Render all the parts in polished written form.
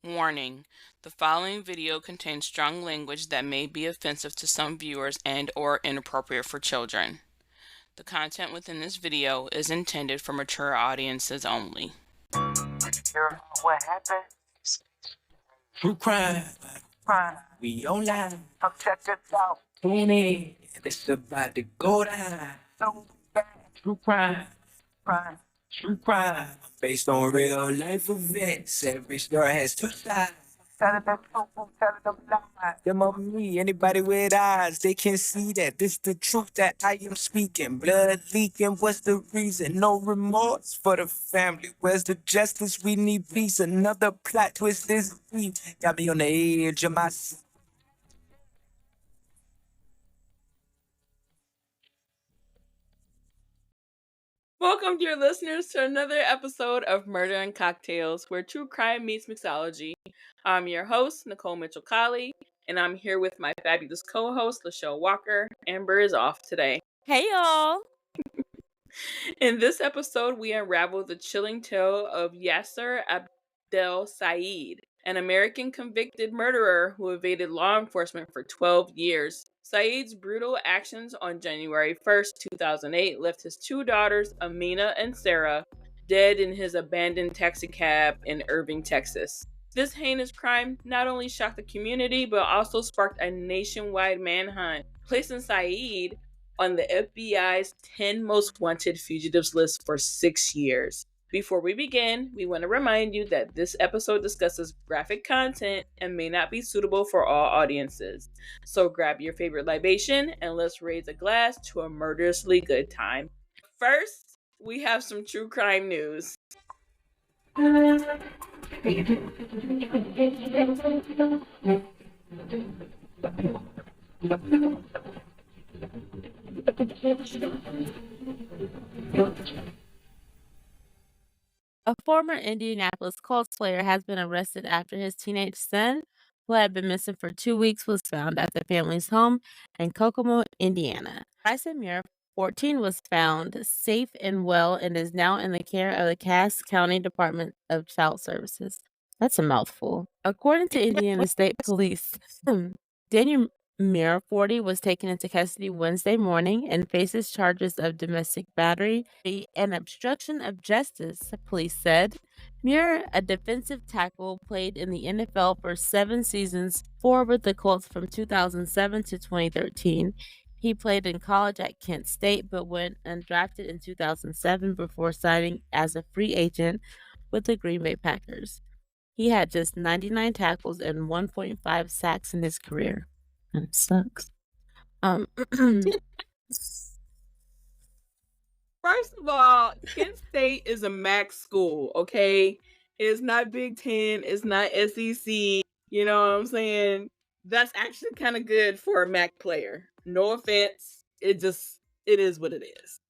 Warning: the following video contains strong language that may be offensive to some viewers and/or inappropriate for children. The content within this video is intended for mature audiences only. What happened? True crime, Crime. we online. Come check it out. Tune in, it's about to go down. So bad. True crime, Crime. true crime. Based on real life events, every story has two sides. Tell it the truth, tell it the lie. Them on me, anybody with eyes, they can see that this the truth that I am speaking. Blood leaking, what's the reason? No remorse for the family. Where's the justice? We need peace. Another plot twist this week got me on the edge of my seat. Welcome, dear listeners, to another episode of Murder and Cocktails, where true crime meets mixology. I'm your host, Nicole Mitchell-Colley, and I'm here with my fabulous co-host, Lachelle Walker. Amber is off today. Hey, y'all. In this episode, we unravel the chilling tale of Yaser Abdel Said, an American convicted murderer who evaded law enforcement for 12 years. Said's brutal actions on January 1st, 2008 left his two daughters, Amina and Sarah, dead in his abandoned taxicab in Irving, Texas. This heinous crime not only shocked the community, but also sparked a nationwide manhunt, placing Said on the FBI's 10 most wanted fugitives list for 6 years. Before we begin, we want to remind you that this episode discusses graphic content and may not be suitable for all audiences. So grab your favorite libation and let's raise a glass to a murderously good time. First, we have some true crime news. A former Indianapolis Colts player has been arrested after his teenage son, who had been missing for 2 weeks, was found at the family's home in Kokomo, Indiana. Bryson Muir, 14, was found safe and well and is now in the care of the Cass County Department of Child Services. That's a mouthful. According to Indiana State Police, Daniel Muir, 40, was taken into custody Wednesday morning and faces charges of domestic battery and obstruction of justice, police said. Muir, a defensive tackle, played in the NFL for 7 seasons, 4 with the Colts from 2007 to 2013. He played in college at Kent State but went undrafted in 2007 before signing as a free agent with the Green Bay Packers. He had just 99 tackles and 1.5 sacks in his career. That sucks. First of all, Kent State is a MAC school, okay? It's not Big Ten, it's not SEC. You know what I'm saying? That's actually kind of good for a MAC player. No offense. It is what it is.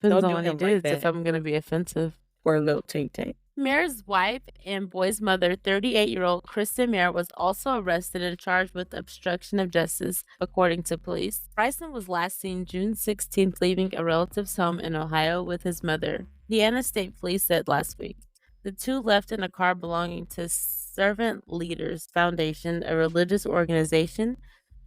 Depends Don't on do what he him like did that. if I'm going to be offensive. Or a little taint. Muir's wife and boy's mother, 38-year-old Kristen Muir, was also arrested and charged with obstruction of justice, according to police. Bryson was last seen June 16th leaving a relative's home in Ohio with his mother, Indiana State Police said last week. The two left in a car belonging to Servant Leaders Foundation, a religious organization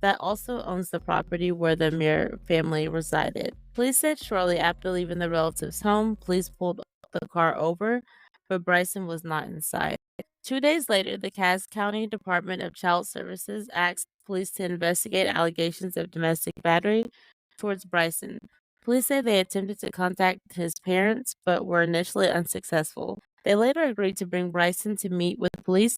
that also owns the property where the Muir family resided. Police said shortly after leaving the relative's home, police pulled the car over, but Bryson was not inside. 2 days later, the Cass County Department of Child Services asked police to investigate allegations of domestic battery towards Bryson. Police say they attempted to contact his parents, but were initially unsuccessful. They later agreed to bring Bryson to meet with police,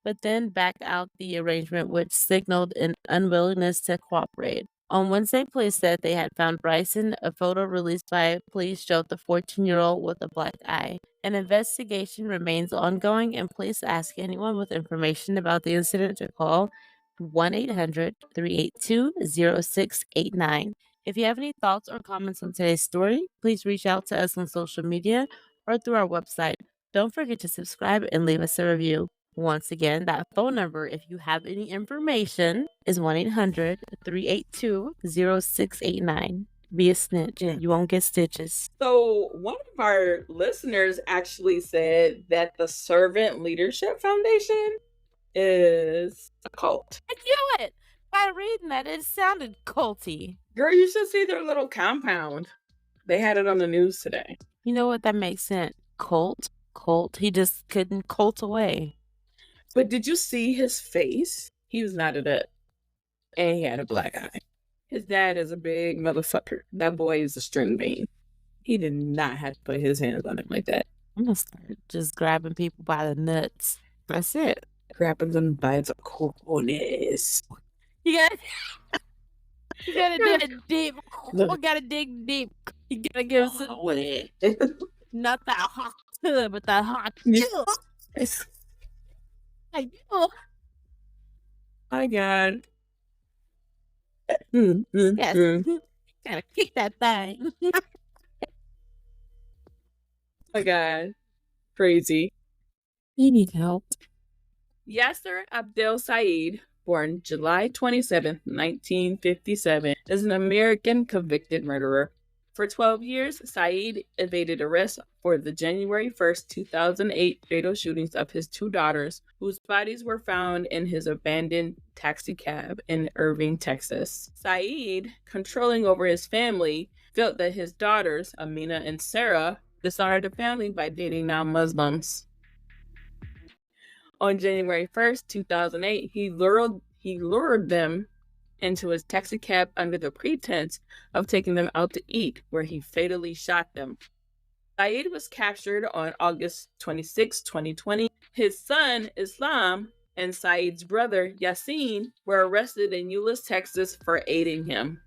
but then backed out the arrangement, which signaled an unwillingness to cooperate. On Wednesday, police said they had found Bryson. A photo released by police showed the 14-year-old with a black eye. An investigation remains ongoing, and police ask anyone with information about the incident to call 1-800-382-0689. If you have any thoughts or comments on today's story, please reach out to us on social media or through our website. Don't forget to subscribe and leave us a review. Once again, that phone number, if you have any information, is 1-800-382-0689. Be a snitch. You won't get stitches. So one of our listeners actually said that the Servant Leadership Foundation is a cult. I knew it! By reading that, it sounded culty. Girl, you should see their little compound. They had it on the news today. You know what? That makes sense. Cult. He just couldn't cult away. But did you see his face? He was not at it. And he had a black eye. His dad is a big motherfucker. That boy is a string bean. He did not have to put his hands on him like that. I'm gonna start just grabbing people by the nuts. That's it. Grabbing them by the cojones. You gotta do it deep. You gotta dig deep. You gotta give us not that hot tub, but that hot tub. I know. My God. Yes. Gotta kick that thing. My God. Crazy. You need help. Yaser Abdel Said, born July 27, 1957, is an American convicted murderer. For 12 years, Said evaded arrest for the January 1st, 2008 fatal shootings of his two daughters, whose bodies were found in his abandoned taxicab in Irving, Texas. Said, controlling over his family, felt that his daughters, Amina and Sarah, dishonored the family by dating non-Muslims. On January 1st, 2008, he lured them into his taxicab under the pretense of taking them out to eat, where he fatally shot them. Said was captured on August 26, 2020. His son, Islam, and Said's brother, Yasin, were arrested in Euless, Texas for aiding him.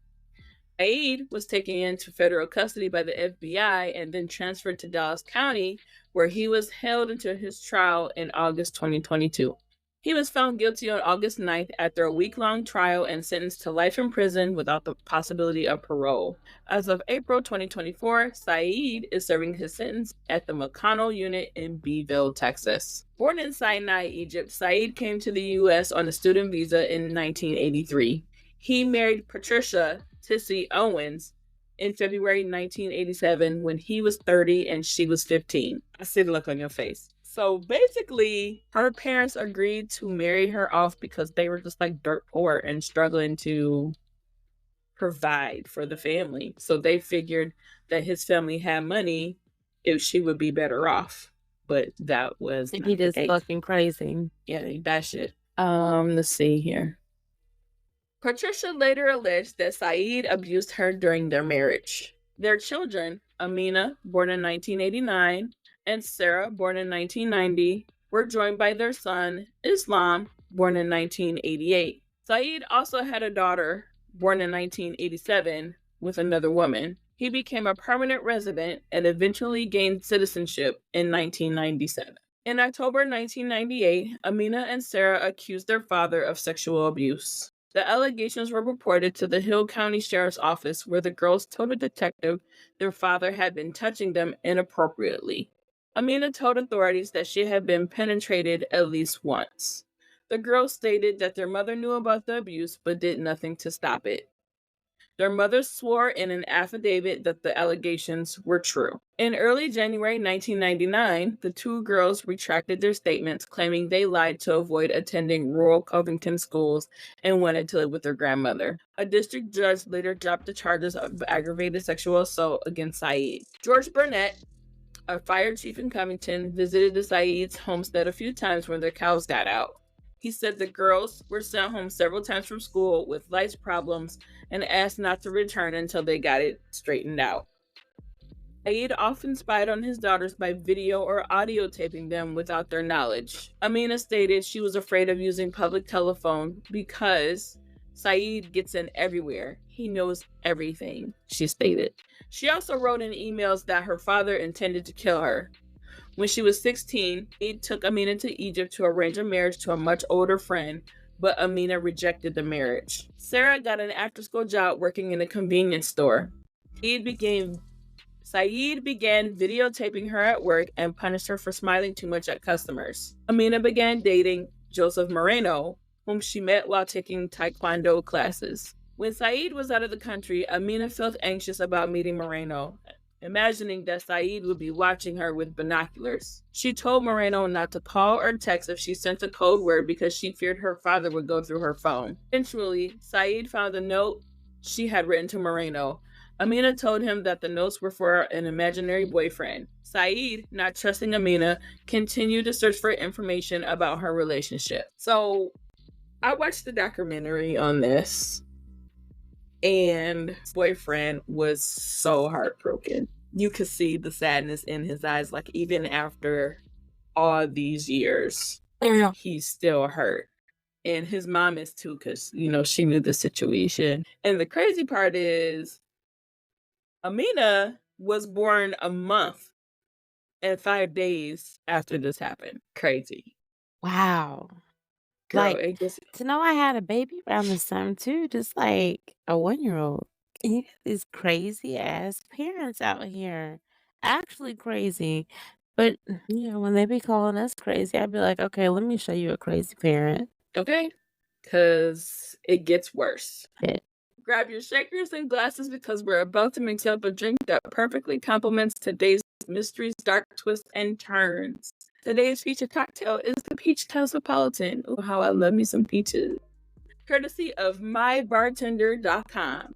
Said was taken into federal custody by the FBI and then transferred to Dallas County, where he was held until his trial in August 2022. He was found guilty on August 9th after a week-long trial and sentenced to life in prison without the possibility of parole. As of April 2024, Said is serving his sentence at the McConnell unit in Beeville, Texas. Born in Sinai, Egypt, Said came to the U.S. on a student visa in 1983. He married Patricia Tissy Owens in February 1987 when he was 30 and she was 15. I see the look on your face. So basically, her parents agreed to marry her off because they were just like dirt poor and struggling to provide for the family. So they figured that his family had money, if she would be better off. But that was he just fucking crazy. Yeah, that shit. Let's see here. Patricia later alleged that Said abused her during their marriage. Their children, Amina, born in 1989, and Sarah, born in 1990, were joined by their son, Islam, born in 1988. Said also had a daughter, born in 1987, with another woman. He became a permanent resident and eventually gained citizenship in 1997. In October 1998, Amina and Sarah accused their father of sexual abuse. The allegations were reported to the Hill County Sheriff's Office, where the girls told a detective their father had been touching them inappropriately. Amina told authorities that she had been penetrated at least once. The girls stated that their mother knew about the abuse but did nothing to stop it. Their mother swore in an affidavit that the allegations were true. In early January 1999, the two girls retracted their statements, claiming they lied to avoid attending rural Covington schools and wanted to live with their grandmother. A district judge later dropped the charges of aggravated sexual assault against Said. George Burnett, a fire chief in Covington, visited the Said's homestead a few times when their cows got out. He said the girls were sent home several times from school with life problems and asked not to return until they got it straightened out. Said often spied on his daughters by video or audio taping them without their knowledge. Amina stated she was afraid of using public telephone because Said gets in everywhere. He knows everything, she stated. She also wrote in emails that her father intended to kill her. When she was 16, he took Amina to Egypt to arrange a marriage to a much older friend, but Amina rejected the marriage. Sarah got an after-school job working in a convenience store. Said began videotaping her at work and punished her for smiling too much at customers. Amina began dating Joseph Moreno, whom she met while taking Taekwondo classes. When Said was out of the country, Amina felt anxious about meeting Moreno. imagining that Said would be watching her with binoculars. She told Moreno not to call or text if she sent a code word because she feared her father would go through her phone. Eventually, Said found a note she had written to Moreno. Amina told him that the notes were for an imaginary boyfriend. Said, not trusting Amina, continued to search for information about her relationship. So, I watched the documentary on this, and boyfriend was so heartbroken. You could see the sadness in his eyes, like even after all these years, he's still hurt. And his mom is too, because she knew the situation. And the crazy part is Amina was born a month and 5 days after this happened. Crazy. Wow. Girl, Like, it just to know I had a baby around this time too, just like a 1-year-old. And you got these crazy ass parents out here. Actually crazy. But when they be calling us crazy, I'd be like, okay, let me show you a crazy parent. okay, because it gets worse. Yeah. Grab your shakers and glasses because we're about to mix up a drink that perfectly complements today's mysteries, dark twists, and turns. Today's featured cocktail is the Peach Cosmopolitan. Oh, how I love me some peaches. Courtesy of mybartender.com.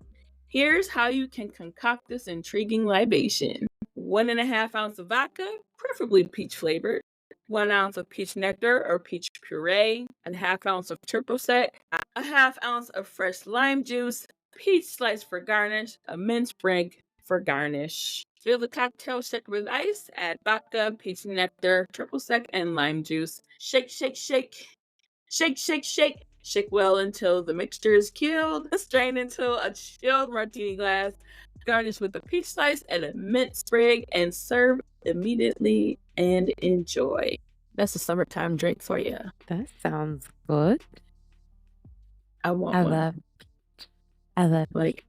Here's how you can concoct this intriguing libation. 1.5 ounces of vodka, preferably peach flavored. 1 ounce of peach nectar or peach puree. A half ounce of triple sec. A half ounce of fresh lime juice. Peach slice for garnish. A mint sprig for garnish. Fill the cocktail shaker with ice. Add vodka, peach nectar, triple sec, and lime juice. Shake, shake, shake. Shake, shake, shake. Shake well until the mixture is killed. Strain into a chilled martini glass. Garnish with a peach slice and a mint sprig and serve immediately and enjoy. That's a summertime drink for you. That sounds good. I want I one. love Like,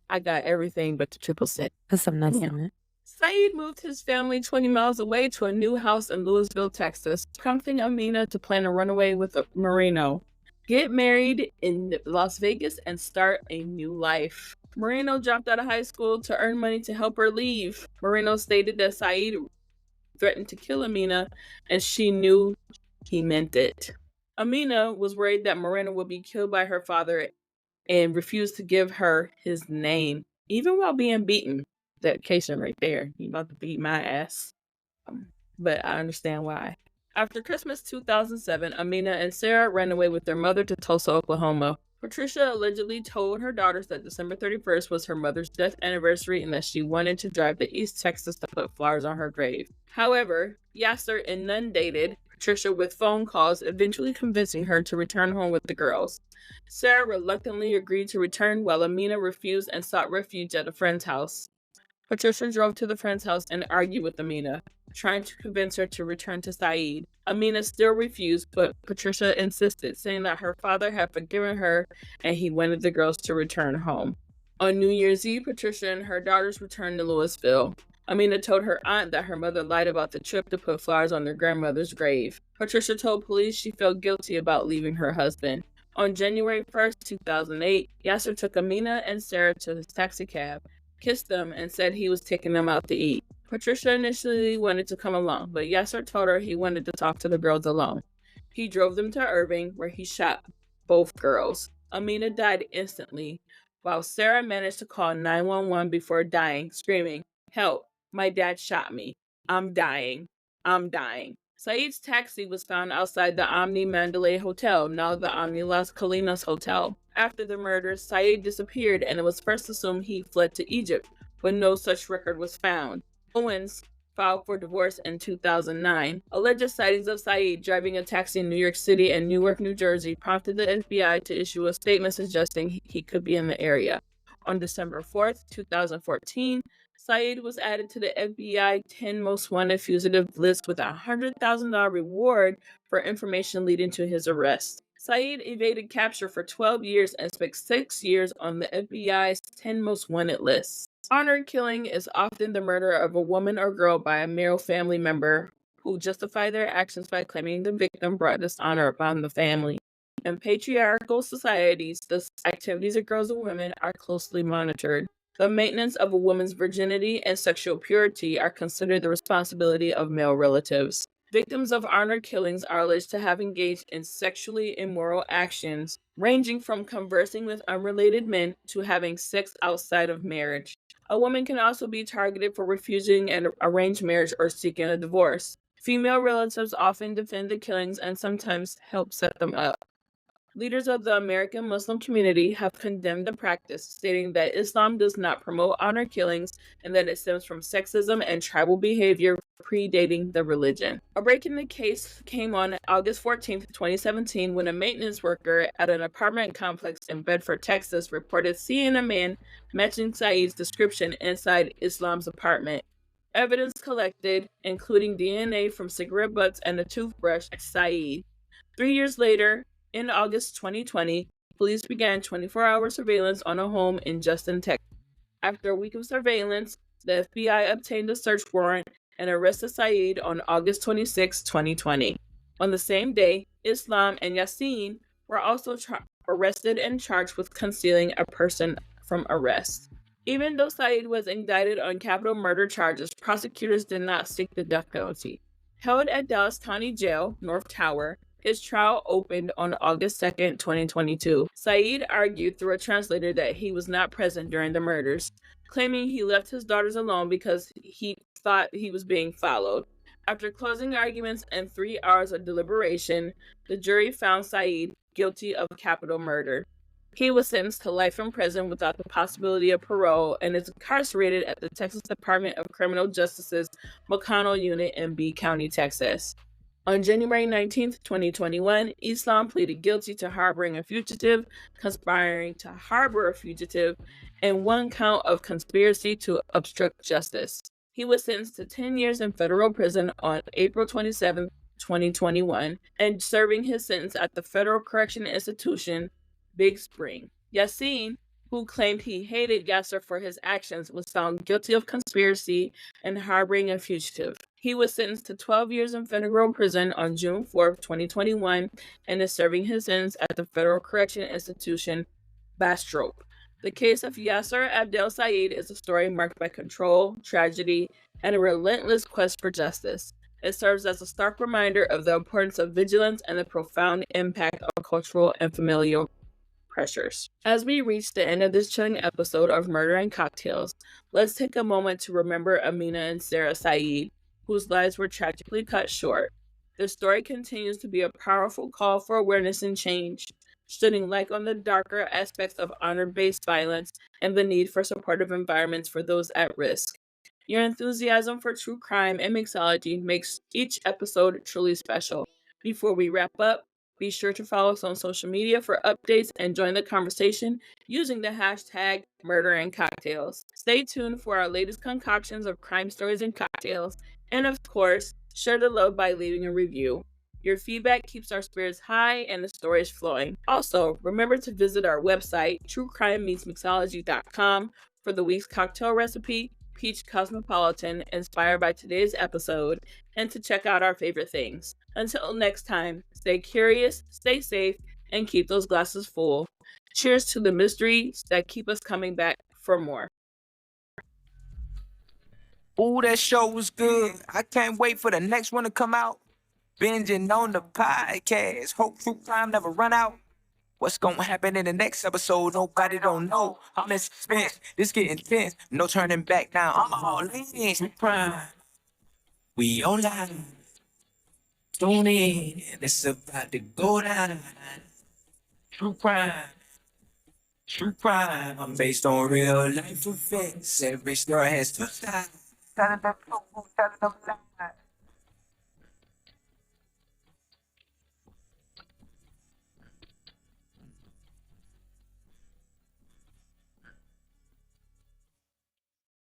I got everything but the triple sec. put some nuts in it. Said moved his family 20 miles away to a new house in Louisville, Texas, prompting Amina to plan a runaway with Moreno, get married in Las Vegas, and start a new life. Moreno dropped out of high school to earn money to help her leave. Moreno stated that Said threatened to kill Amina, and she knew he meant it. Amina was worried that Moreno would be killed by her father and refused to give her his name, even while being beaten. Dedication right there. You about to beat my ass. But I understand why. After Christmas 2007, Amina and Sarah ran away with their mother to Tulsa, Oklahoma. Patricia allegedly told her daughters that December 31st was her mother's death anniversary and that she wanted to drive to East Texas to put flowers on her grave. However, Yaser inundated Patricia with phone calls, eventually convincing her to return home with the girls. Sarah reluctantly agreed to return while Amina refused and sought refuge at a friend's house. Patricia drove to the friend's house and argued with Amina, trying to convince her to return to Said. Amina still refused, but Patricia insisted, saying that her father had forgiven her and he wanted the girls to return home. On New Year's Eve, Patricia and her daughters returned to Louisville. Amina told her aunt that her mother lied about the trip to put flowers on their grandmother's grave. Patricia told police she felt guilty about leaving her husband. On January 1st, 2008, Yaser took Amina and Sarah to his taxi cab, kissed them, and said he was taking them out to eat. Patricia initially wanted to come along, but Yaser told her he wanted to talk to the girls alone. He drove them to Irving, where he shot both girls. Amina died instantly, while Sarah managed to call 911 before dying, screaming, "Help, my dad shot me. I'm dying. I'm dying." Said's taxi was found outside the Omni Mandalay Hotel, now the Omni Las Colinas Hotel. After the murders, Said disappeared, and it was first assumed he fled to Egypt, but no such record was found. Owens filed for divorce in 2009. Alleged sightings of Said driving a taxi in New York City and Newark, New Jersey prompted the FBI to issue a statement suggesting he could be in the area. On December 4th, 2014, Said was added to the FBI 10 Most Wanted fugitive list with a $100,000 reward for information leading to his arrest. Said evaded capture for 12 years and spent 6 years on the FBI's 10 Most Wanted list. Honor killing is often the murder of a woman or girl by a male family member who justify their actions by claiming the victim brought dishonor upon the family. In patriarchal societies, the activities of girls and women are closely monitored. The maintenance of a woman's virginity and sexual purity are considered the responsibility of male relatives. Victims of honor killings are alleged to have engaged in sexually immoral actions, ranging from conversing with unrelated men to having sex outside of marriage. A woman can also be targeted for refusing an arranged marriage or seeking a divorce. Female relatives often defend the killings and sometimes help set them up. Leaders of the American Muslim community have condemned the practice, stating that Islam does not promote honor killings and that it stems from sexism and tribal behavior predating the religion. A break in the case came on August 14th, 2017, when a maintenance worker at an apartment complex in Bedford, Texas, reported seeing a man matching Saeed's description inside Islam's apartment. Evidence collected, including DNA from cigarette butts and a toothbrush, Saeed. 3 years later, in August 2020, police began 24-hour surveillance on a home in Justin, Texas. After a week of surveillance, the FBI obtained a search warrant and arrested Saeed on August 26, 2020. On the same day, Islam and Yasin were also arrested and charged with concealing a person from arrest. Even though Saeed was indicted on capital murder charges, prosecutors did not seek the death penalty. Held at Dallas County Jail, North Tower, his trial opened on August 2nd, 2022. Saeed argued through a translator that he was not present during the murders, claiming he left his daughters alone because he thought he was being followed. After closing arguments and 3 hours of deliberation, the jury found Saeed guilty of capital murder. He was sentenced to life in prison without the possibility of parole and is incarcerated at the Texas Department of Criminal Justice's McConnell Unit in B County, Texas. On January 19, 2021, Islam pleaded guilty to harboring a fugitive, conspiring to harbor a fugitive, and 1 count of conspiracy to obstruct justice. He was sentenced to 10 years in federal prison on April 27, 2021, and serving his sentence at the Federal Correction Institution, Big Spring. Yasin, who claimed he hated Yaser for his actions, was found guilty of conspiracy and harboring a fugitive. He was sentenced to 12 years in federal prison on June 4, 2021, and is serving his sentence at the Federal Correction Institution, Bastrop. The case of Yaser Abdel Said is a story marked by control, tragedy, and a relentless quest for justice. It serves as a stark reminder of the importance of vigilance and the profound impact of cultural and familial pressures. As we reach the end of this chilling episode of Murder and Cocktails, let's take a moment to remember Amina and Sarah Said, whose lives were tragically cut short. Their story continues to be a powerful call for awareness and change, shedding light on the darker aspects of honor-based violence and the need for supportive environments for those at risk. Your enthusiasm for true crime and mixology makes each episode truly special. Before we wrap up, be sure to follow us on social media for updates and join the conversation using the hashtag Murder and Cocktails. Stay tuned for our latest concoctions of crime stories and cocktails. And of course, share the love by leaving a review. Your feedback keeps our spirits high and the stories flowing. Also, remember to visit our website, truecrimemeetsmixology.com, for the week's cocktail recipe, Peach Cosmopolitan, inspired by today's episode, and to check out our favorite things. Until next time, stay curious, stay safe, and keep those glasses full. Cheers to the mysteries that keep us coming back for more. Ooh, that show was good. I can't wait for the next one to come out. Binging on the podcast. Hope true crime never run out. What's gonna happen in the next episode? Nobody don't know. I'm in suspense. This get intense. No turning back now. I'm all in. True crime. We online. Tune in. It's about to go down. True crime. True crime. I'm based on real life events. Every story has two sides. Telling the truth, telling the lie.